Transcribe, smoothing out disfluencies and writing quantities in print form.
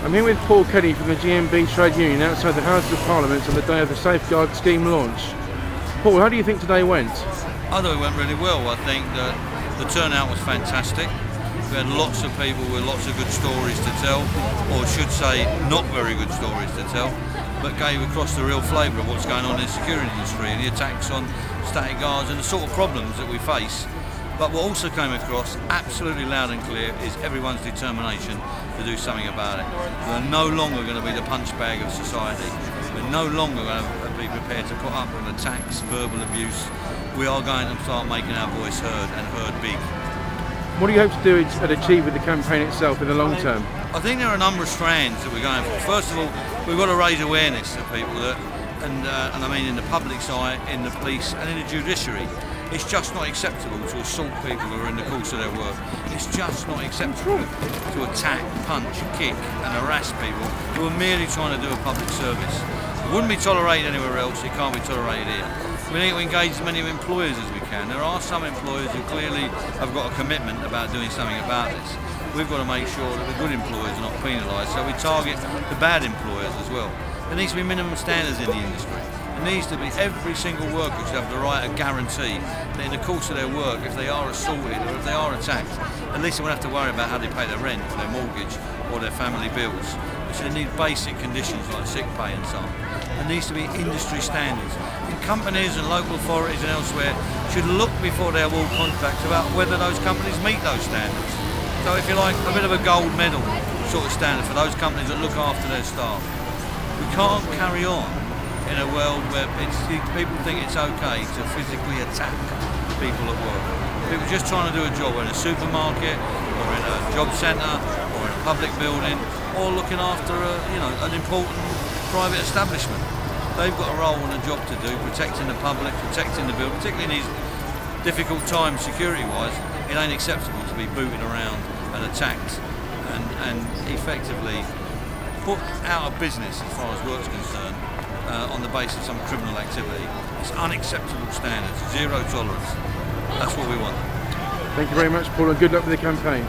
I'm here with Paul Kenny from the GMB Trade Union outside the Houses of Parliament on the day of the SafeGuard scheme launch. Paul, how do you think today went? I thought it went really well. I think that the turnout was fantastic. We had lots of people with lots of good stories to tell, or should say not very good stories to tell, but gave across the real flavour of what's going on in the security industry and the attacks on static guards and the sort of problems that we face. But what also came across absolutely loud and clear is everyone's determination to do something about it. We're no longer going to be the punch bag of society. We're no longer going to be prepared to put up with attacks, verbal abuse. We are going to start making our voice heard, and heard big. What do you hope to do and achieve with the campaign itself in the long term? I think there are a number of strands that we're going for. First of all, we've got to raise awareness of people that, and I mean in the public side, in the police and in the judiciary. It's just not acceptable to assault people who are in the course of their work. It's just not acceptable to attack, punch, kick and harass people who are merely trying to do a public service. It wouldn't be tolerated anywhere else, it can't be tolerated here. We need to engage as many employers as we can. There are some employers who clearly have got a commitment about doing something about this. We've got to make sure that the good employers are not penalised, so we target the bad employers as well. There needs to be minimum standards in the industry. It needs to be every single worker should have the right to guarantee that in the course of their work, if they are assaulted or if they are attacked, at least they won't have to worry about how they pay their rent, their mortgage or their family bills. So they need basic conditions like sick pay and so on. There needs to be industry standards. And companies and local authorities and elsewhere should look before they award contracts about whether those companies meet those standards. So if you like, a bit of a gold medal sort of standard for those companies that look after their staff. We can't carry on in a world where people think it's okay to physically attack people at work. People just trying to do a job in a supermarket or in a job centre or in a public building or looking after an important private establishment. They've got a role and a job to do, protecting the public, protecting the building, particularly in these difficult times security-wise. It ain't acceptable to be booted around and attacked and effectively put out of business as far as work's concerned on the basis of some criminal activity. It's unacceptable standards, zero tolerance. That's what we want. Thank you very much, Paul, and good luck with the campaign.